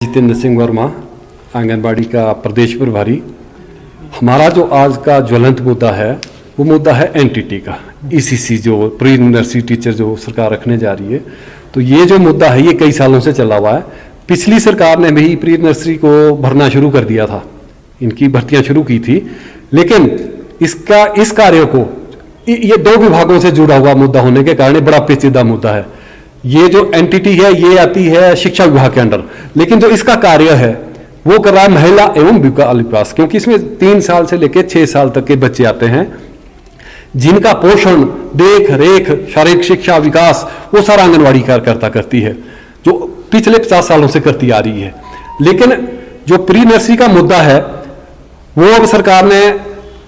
जितेंद्र सिंह वर्मा, आंगनबाड़ी का प्रदेश प्रभारी। हमारा जो आज का ज्वलंत मुद्दा है वो मुद्दा है एनटीटी का, ईसीसी जो प्री नर्सरी टीचर जो सरकार रखने जा रही है। तो ये जो मुद्दा है ये कई सालों से चला हुआ है। पिछली सरकार ने भी प्री नर्सरी को भरना शुरू कर दिया था, इनकी भर्तियां शुरू की थी, लेकिन इस कार्य को ये दो विभागों से जुड़ा हुआ मुद्दा होने के कारण बड़ा पेचीदा मुद्दा है। ये जो एनटीटी है ये आती है शिक्षा विभाग के अंडर, लेकिन जो इसका कार्य है वो कर रहा है महिला एवं बाल विकास, क्योंकि इसमें 3 साल से लेकर 6 साल तक के बच्चे आते हैं जिनका पोषण, देख रेख, शारीरिक शिक्षा, विकास वो सारा आंगनबाड़ी कार्यकर्ता करती है, जो पिछले 50 सालों से करती आ रही है। लेकिन जो प्री नर्सरी का मुद्दा है वो अब सरकार ने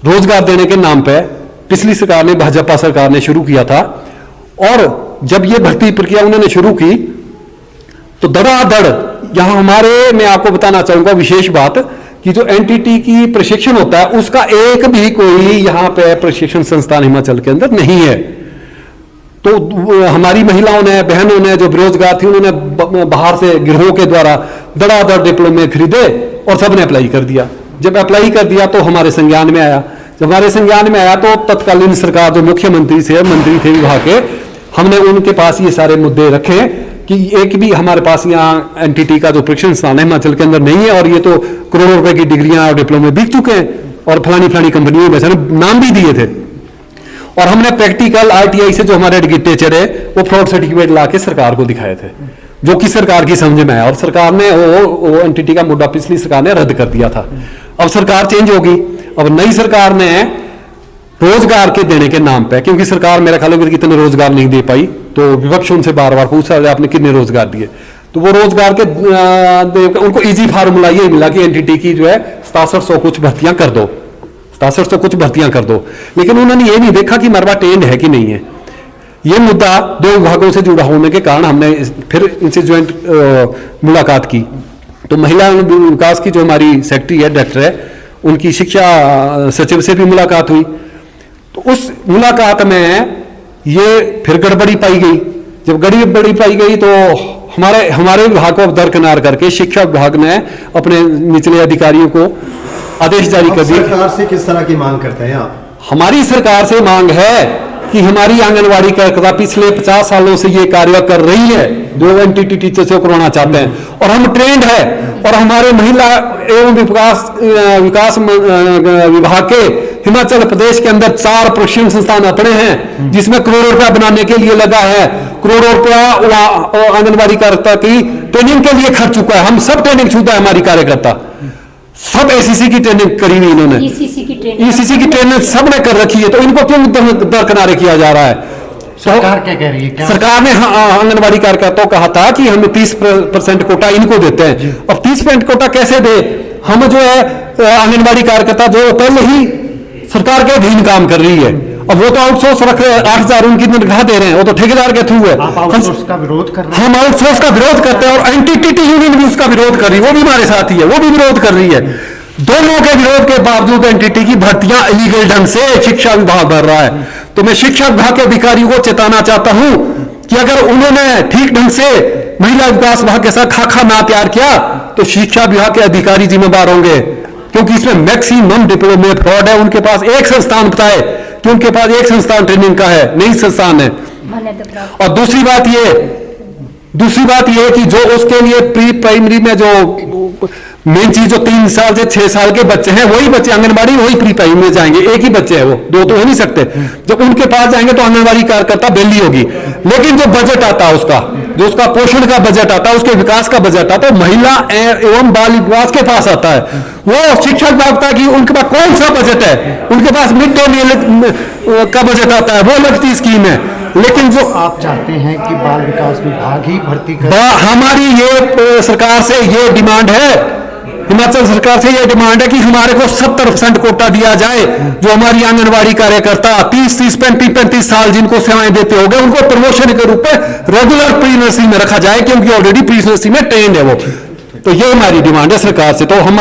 रोजगार देने के नाम पे, पिछली सरकार ने, भाजपा सरकार ने शुरू किया था, और जब ये भर्ती प्रक्रिया उन्होंने शुरू की तो धड़ाधड़ यहां हमारे, मैं आपको बताना चाहूंगा विशेष बात कि जो एनटीटी की प्रशिक्षण होता है उसका एक भी कोई यहां पे प्रशिक्षण संस्थान हिमाचल के अंदर नहीं है। तो हमारी महिलाओं ने, बहनों ने जो बेरोजगार थी उन्होंने बाहर से गिरोह के द्वारा धड़ाधड़ डिप्लोमे खरीदे और सबने अप्लाई कर दिया। जब अप्लाई कर दिया तो हमारे संज्ञान में आया। जब हमारे संज्ञान में आया तो तत्कालीन सरकार जो मुख्यमंत्री से मंत्री थे विभाग के, हमने उनके पास ये सारे मुद्दे रखे कि एक भी हमारे पास यहाँ एनटीटी का जो प्रशिक्षण संस्थान है हिमाचल के अंदर नहीं है, और ये तो करोड़ों रुपए की डिग्रियां और डिप्लोमे बिक चुके हैं, और फलानी कंपनियों में नाम भी दिए थे। और हमने प्रैक्टिकल आरटीआई से जो हमारे टीचर है वो फ्रॉड सर्टिफिकेट ला के सरकार को दिखाए थे, जो कि सरकार की समझ में आया, और सरकार ने वो एनटीटी का मुद्दा पिछली सरकार ने रद्द कर दिया था। अब सरकार चेंज होगी, अब नई सरकार ने रोजगार के देने के नाम पे, क्योंकि सरकार मेरा ख्याल है कितने रोजगार नहीं दे पाई, तो विपक्ष उनसे बार बार पूछा आपने कितने रोजगार दिए, तो वो रोजगार के उनको इजी फार्मूला ये मिला कि एनटीटी की जो है 6700 कुछ भर्तियां कर दो, 6700 कुछ भर्तियां कर दो। लेकिन उन्होंने ये नहीं देखा कि मरवा टेंड है कि नहीं है। ये मुद्दा दो विभागों से जुड़ा होने के कारण हमने फिर इनसे ज्वाइंट मुलाकात की। तो महिला विकास की जो हमारी सेक्रेटरी है, डायरेक्टर है, उनकी शिक्षा सचिव से भी मुलाकात हुई। तो उस मुलाकात में ये फिर गड़बड़ी पाई गई। जब गड़बड़ी पाई गई तो हमारे विभाग को दरकिनार करके शिक्षा विभाग ने अपने निचले अधिकारियों को आदेश जारी कर दिए। सरकार से किस तरह की मांग करते हैं आप? हमारी सरकार से मांग है कि हमारी आंगनबाड़ी कार्यकर्ता पिछले 50 सालों से ये कार्य कर रही है, जो एनटीटी टीचर से करवाना चाहते हैं, और हम ट्रेंड है, और हमारे महिला एवं विकास विभाग के हिमाचल प्रदेश के अंदर 4 प्रशिक्षण संस्थान अपने हैं, जिसमें करोड़ों रुपया बनाने के लिए लगा है। करोड़ों रुपया आंगनबाड़ी कार्यकर्ता की ट्रेनिंग के लिए खर्च चुका है। हम सब ट्रेनिंग छूता है, हमारी कार्यकर्ता सब एसीसी की ट्रेनिंग करी हुई, इन्होंने ईसीसी की ट्रेनिंग सबने कर रखी है। तो इनको क्यों दरकिनारे किया जा रहा है? सरकार क्या कह रही है? सरकार ने आंगनबाड़ी कार्यकर्ताओं को कहा था कि हम 30% कोटा इनको देते हैं। अब 30% कोटा कैसे दे? हम जो है आंगनबाड़ी कार्यकर्ता जो पहले ही सरकार के अधीन काम कर रही है, अब वो तो आउटसोर्स रख रहे हैं, 8000 उनकी तनख्वाह दे रहे हैं, वो तो ठेकेदार के थ्रू है। आप आउटसोर्स का विरोध कर रहे हैं? हम आउटसोर्स का विरोध करते हैं, और एनटीटी यूनियन भी उसका विरोध कर रही है, वो भी हमारे साथ ही है, वो भी विरोध कर रही है। दोनों के विरोध के बावजूद एनटीटी की भर्तियां इलीगल ढंग से शिक्षा विभाग भर रहा है। तो मैं शिक्षा विभाग के अधिकारियों को चेताना चाहता हूं कि अगर उन्होंने ठीक ढंग से महिला विकास विभाग के साथ खाका ना तैयार किया तो शिक्षा विभाग के अधिकारी जिम्मेदार होंगे, क्योंकि इसमें मैक्सिमम डिप्लोमे फ्रॉड है। उनके पास एक संस्थान बताए कि उनके पास एक संस्थान ट्रेनिंग का है, नहीं संस्थान है। और दूसरी बात ये कि जो उसके लिए प्री प्राइमरी में जो मेन चीज, जो 3 साल से 6 साल के बच्चे हैं वही बच्चे आंगनबाड़ी, वही प्री प्राइमरी में जाएंगे। एक ही बच्चे है, वो 2 तो हो नहीं सकते। जब उनके पास जाएंगे तो आंगनबाड़ी कार्यकर्ता बेली होगी। लेकिन जो बजट आता है उसका, जो उसका पोषण का बजट आता है, उसके विकास का बजट आता है, महिला एवं बाल विकास के पास आता है। वो शिक्षा विभाग की उनके पास कौन सा बजट है? उनके पास मिड डे मील का बजट आता है, वो लगती स्कीम है। लेकिन जो आप चाहते हैं कि बाल विकास विभाग ही भर्ती करे? हमारी ये सरकार से ये डिमांड है, हिमाचल सरकार से यह डिमांड है कि हमारे को 70% कोटा दिया जाए। जो हमारी आंगनबाड़ी कार्यकर्ता 30, 35 साल जिनको सेवाएं देते हो गए, उनको प्रमोशन के रूप में रेगुलर प्री नर्सरी में रखा जाए, क्योंकि ऑलरेडी प्री नर्सरी में ट्रेंड है वो। तो ये हमारी डिमांड है सरकार से। तो हम